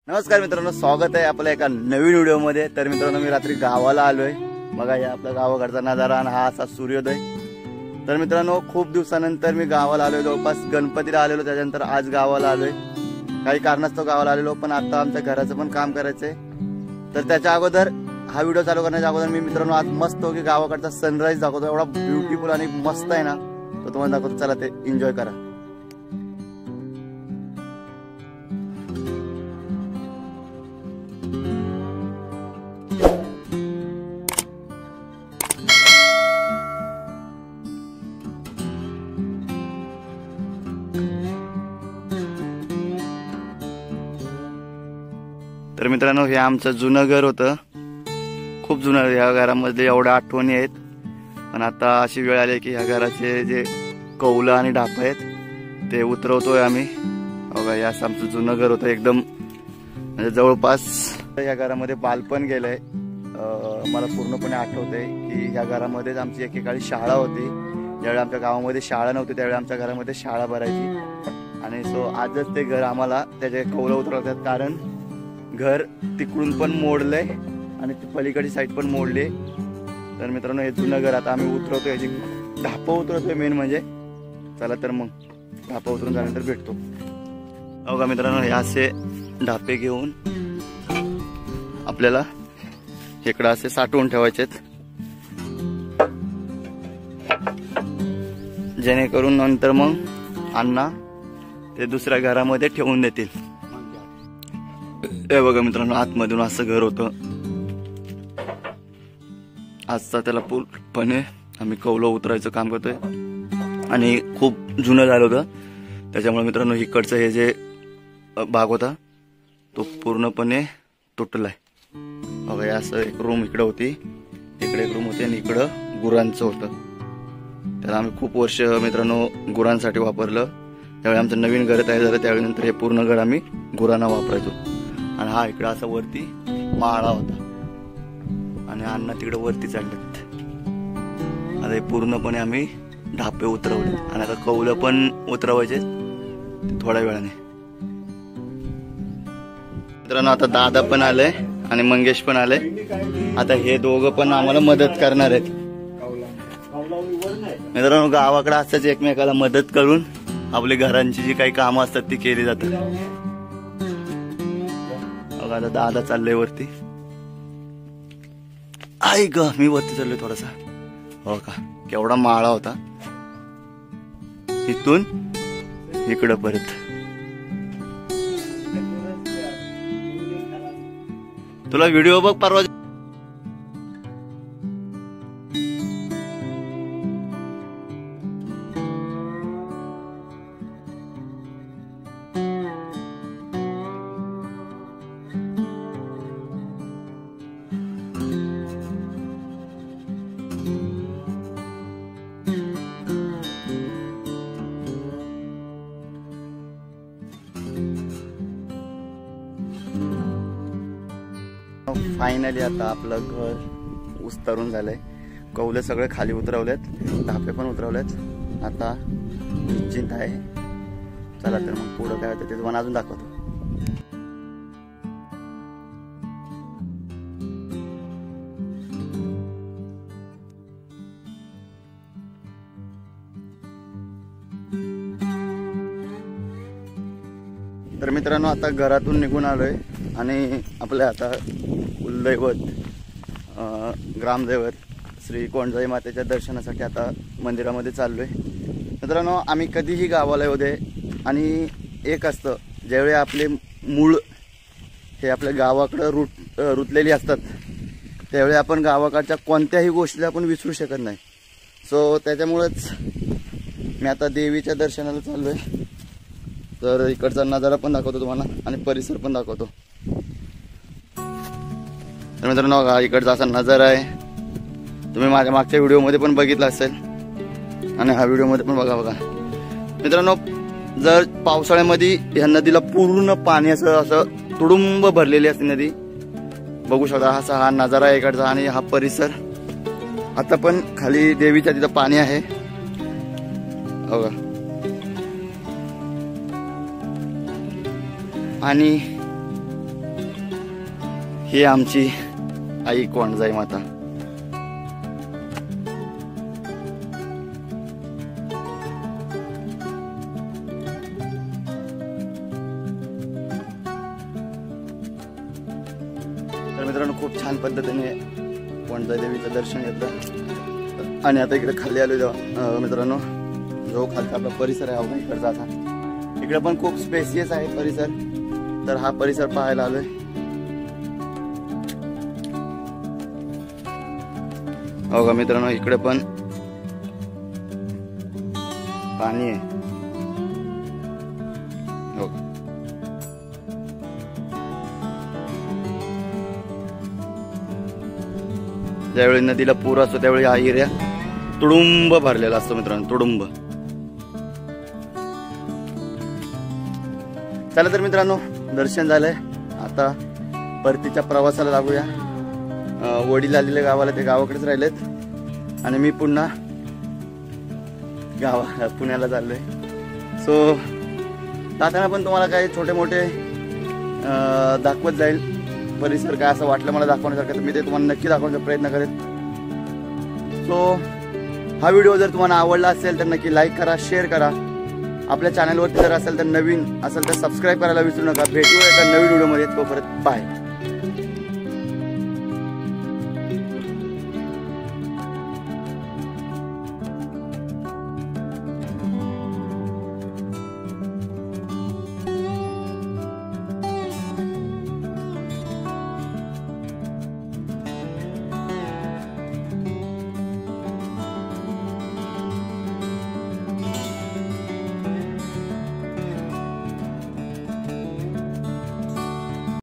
नमस्कार मित्रांनो, स्वागत आहे आपल्या एका नवीन व्हिडिओमध्ये। तर मित्रांनो, मी रात्री गावाला आलोय। बघा या आपला गावाकडचा नजारा आणि हा असा सूर्योदय। तर मित्रांनो, खूप दिवसानंतर मी गावाला आलोय। जवळपास गणपतीला आलेलो, त्याच्यानंतर आज गावाला आलोय। काही कारणास्तव गावाला आलेलो, पण आता आमच्या घराचं पण काम करायचंय। तर त्याच्या अगोदर हा व्हिडिओ चालू करण्याच्या अगोदर मी मित्रांनो आज मस्त हो की गावाकडचा सनराइज दाखवतो। एवढा ब्युटीफुल आणि मस्त आहे ना, तो तुम्हाला दाखवतो। चला ते एन्जॉय करा। तर मित्रांनो, हे आमचं जुनं घर होतं। खूप जुनं। या घरामध्ये एवढ्या आठवणी आहेत, पण आता अशी वेळ आली की ह्या घराचे जे कौलं आणि ढाप आहेत ते उतरवतोय आम्ही। बघा, हे असं आमचं जुनं घर होतं एकदम, म्हणजे जवळपास या घरामध्ये बालपण गेलंय। मला पूर्णपणे आठवतंय की या घरामध्येच आमची एकेकाळी शाळा होती। ज्यावेळी आमच्या गावामध्ये शाळा नव्हती त्यावेळी आमच्या घरामध्ये शाळा भरायची। आणि सो आजच ते घर आम्हाला त्याचे कौलं उतरवतात, कारण घर तिकडून पण मोडलंय आणि ती पलीकडची साईड पण मोडली। तर मित्रांनो, हे जुनं घर आता आम्ही उतरवतोय, याची ढापं उतरवतोय मेन म्हणजे। चला तर मग ढापं उतरून झाल्यानंतर भेटतो। हो का मित्रांनो, हे असे ढापे घेऊन आपल्याला इकडं असे साठवून ठेवायचेत, जेणेकरून नंतर मग अण्णा ते दुसऱ्या घरामध्ये ठेवून देतील। हे बघा मित्रांनो, आतमधून असं घर होतं। आजचा त्याला पूर्णपणे आम्ही कौलं उतरायचं काम करतोय आणि खूप जुनं झालं होतं, त्याच्यामुळे मित्रांनो इकडचं हे जे भाग होता तो पूर्णपणे तुटलाय। बघा, असं एक रूम इकडे होती, इकडे एक रूम होती आणि इकडं गुरांचं होतं। त्याला आम्ही खूप वर्ष मित्रांनो गुरांसाठी वापरलं। त्यावेळी आमचं नवीन घर तयार झालं, त्यावेळी नंतर हे पूर्ण घर आम्ही गुरांना वापरायचो। आणि हा इकडे असा वरती माळा होता आणि अण्णा तिकडे वरती चढलेत। आता हे पूर्णपणे आम्ही ढापे उतरवले आणि आता कौलं पण उतरवायचे थोड्या वेळाने। मित्रांनो, आता दादा पण आले आणि मंगेश पण आले। आता हे दोघं पण आम्हाला मदत करणार आहेत। मित्रांनो, गावाकडे असंच एकमेकाला मदत करून आपली घरांची जी काही कामं असतात ती केली जातात। आता दादा चाललंय वरती। आई ग, मी वरती चाललोय थोडासा। हो का, केवढा माळा होता इथून इकडं परत। तुला व्हिडिओ बघ परवा। फायनली आता आपलं घर उस्तरून झालंय। कौले सगळे खाली उतरवलेत, ढापे पण उतरवलेत। आता निश्चिंत आहे। चला तर मग पुढं काय होतं ते तुम्हाला अजून दाखवतो। तर मित्रांनो, आता घरातून निघून आलोय आणि आपल्या आता कुलदैवत ग्रामदैवत श्री कोंडजाई मातेच्या दर्शनासाठी आता मंदिरामध्ये चाललोय। मित्रांनो, आम्ही कधीही गावाला येऊ दे आणि एक असतं, ज्यावेळी आपले मूळ हे आपल्या गावाकडं रुतलेली असतात त्यावेळी आपण गावाकडच्या कोणत्याही गोष्टीला आपण विसरू शकत नाही। सो त्याच्यामुळेच मी आता देवीच्या दर्शनाला चाललोय। तर इकडचा नजारा पण दाखवतो तुम्हाला आणि परिसर पण दाखवतो। तर मित्रांनो, इकडचा असा नजारा आहे, तुम्ही माझ्या मागच्या व्हिडिओमध्ये पण बघितला असेल आणि हा व्हिडिओमध्ये पण बघा। मित्रांनो, जर पावसाळ्यामध्ये ह्या नदीला पूर्ण पाणी असं तुडुंब भरलेली असते नदी, बघू शकता। असा हा नजारा आहे इकडचा आणि हा परिसर। आता पण खाली देवीच्या तिथं पाणी आहे बघा। आणि ही आमची आई कोंडजाई माता. तर मित्रांनो खूप छान पद्धतीने कोंडजाई देवीचं दर्शन घेतलं आणि आता इकडे खाली आलो मित्रांनो. जो खालचा आपला परिसर आहे अवघा इकडचा आता इकडे पण खूप स्पेसियस आहे परिसर. तर हा परिसर पाहायला आलोय. अवघा मित्रांनो इकडे पण पाणी आहे. ज्यावेळी नदीला पूर असतो त्यावेळी हा एरिया तुडुंब भरलेला असतो मित्रांनो, तुडुंब. चला तर मित्रांनो दर्शन झालंय. आता परतीच्या प्रवासाला लागूया. वडील आलेले गावाला, ते गावाकडेच राहिलेत आणि मी पुन्हा पुण्याला चाललोय. सो जाताना पण तुम्हाला काही छोटे मोठे दाखवत जाईल परिसर. काय असं वाटलं मला दाखवण्यासारखं तर मी ते तुम्हाला नक्की दाखवण्याचा प्रयत्न करेन. सो हा व्हिडिओ जर तुम्हाला आवडला असेल तर नक्की लाईक करा, शेअर करा. आपल्या चॅनलवरती जर असेल तर नवीन असेल तर सबस्क्राईब करायला विसरू नका. भेटूया एका नवीन व्हिडिओमध्ये. तोपर्यंत बाय.